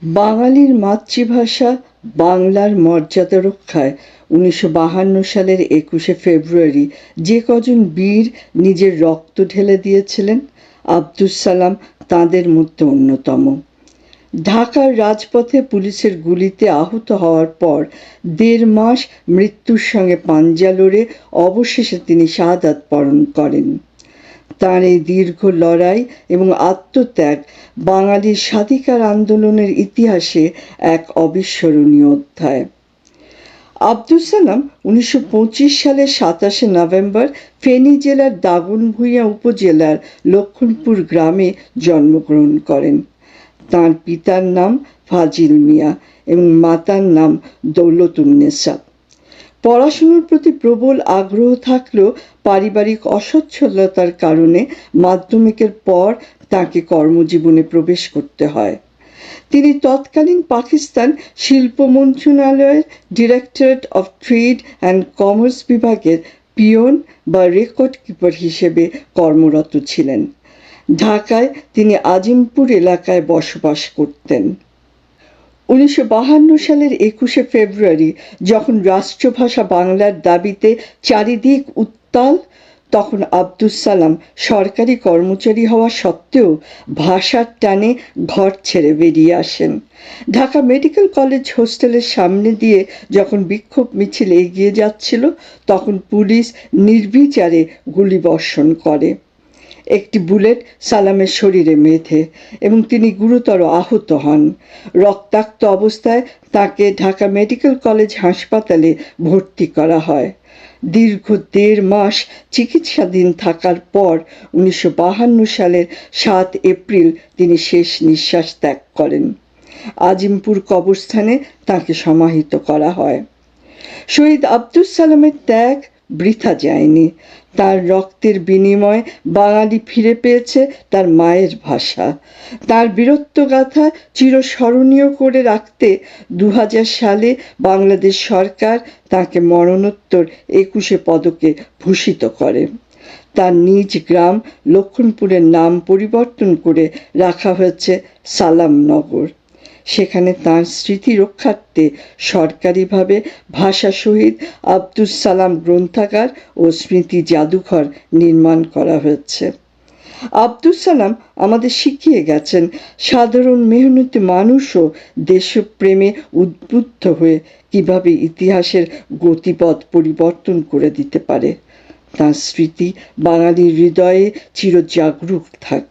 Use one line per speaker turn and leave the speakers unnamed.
বাঙালির মাতৃভাষা বাংলার মর্যাদা রক্ষায় ১৯৫২ সালের ২১শে ফেব্রুয়ারি যে কজন বীর নিজের রক্ত ঢেলে দিয়েছিলেন, আব্দুস সালাম তাঁদের মধ্যে অন্যতম। ঢাকার রাজপথে পুলিশের গুলিতে আহত হওয়ার পর ১.৫ মাস মৃত্যুর সঙ্গে পাঞ্জা লড়ে অবশেষে তিনি শাহাদাত বরণ করেন। তাঁর এই দীর্ঘ লড়াই এবং আত্মত্যাগ বাঙালির স্বাধিকার আন্দোলনের ইতিহাসে এক অবিস্মরণীয় অধ্যায়। আব্দুস সালাম ১৯২৫ সালের ২৭শে নভেম্বর ফেনী জেলার দাগনভূঞা উপজেলার লক্ষ্মণপুর গ্রামে জন্মগ্রহণ করেন। তাঁর পিতার নাম ফাজিল মিয়া এবং মাতার নাম দৌলতুন্নেসা। পড়াশোনার প্রতি প্রবল আগ্রহ থাকলেও পারিবারিক অসচ্ছলতার কারণে মাধ্যমিকের পর তাঁকে কর্মজীবনে প্রবেশ করতে হয়। তিনি তৎকালীন পাকিস্তান শিল্প মন্ত্রণালয়ের directorate of trade and commerce বিভাগের পিয়ন বা রেকর্ড কিপার হিসেবে কর্মরত ছিলেন। ঢাকায় তিনি আজিমপুর এলাকায় বসবাস করতেন। ১৯৫২ সালের ২১শে ফেব্রুয়ারি যখন রাষ্ট্রভাষা বাংলার দাবিতে চারিদিক উত্তাল, তখন আব্দুস সালাম সরকারি কর্মচারী হওয়া সত্ত্বেও ভাষার টানে ঘর ছেড়ে বেরিয়ে আসেন। ঢাকা মেডিকেল কলেজ হোস্টেলের সামনে দিয়ে যখন বিক্ষোভ মিছিল এগিয়ে যাচ্ছিল, তখন পুলিশ নির্বিচারে গুলিবর্ষণ করে। একটি বুলেট সালামের শরীরে মেধে এবং তিনি গুরুতর আহত হন। রক্তাক্ত অবস্থায় তাকে ঢাকা মেডিকেল কলেজ হাসপাতালে ভর্তি করা হয়। দীর্ঘ ১.৫ মাস চিকিৎসাধীন থাকার পর ১৯৫২ সালের ৭ এপ্রিল তিনি শেষ নিঃশ্বাস ত্যাগ করেন। আজিমপুর কবরস্থানে তাঁকে সমাহিত করা হয়। শহীদ আব্দুস সালামের ত্যাগ বৃথা যায়নি। তার রক্তের বিনিময়ে বাঙালি ফিরে পেয়েছে তার মায়ের ভাষা। তার বীরত্বগাথা চিরস্মরণীয় করে রাখতে ২০০০ সালে বাংলাদেশ সরকার তাকে মরণোত্তর ২১শে পদকে ভূষিত করে। তার নিজ গ্রাম লক্ষ্মণপুরের নাম পরিবর্তন করে রাখা হয়েছে সালামনগর। সেখানে তাঁর স্মৃতি রক্ষার্থে সরকারিভাবে ভাষা শহীদ আব্দুস সালাম গ্রন্থাগার ও স্মৃতি জাদুঘর নির্মাণ করা হয়েছে। আব্দুস সালাম আমাদের শিখিয়ে গেছেন সাধারণ মেহনতি মানুষও দেশপ্রেমে উদ্বুদ্ধ হয়ে কিভাবে ইতিহাসের গতিপথ পরিবর্তন করে দিতে পারে। তাঁর স্মৃতি বাঙালির হৃদয়ে চিরজাগরুক থাকবে।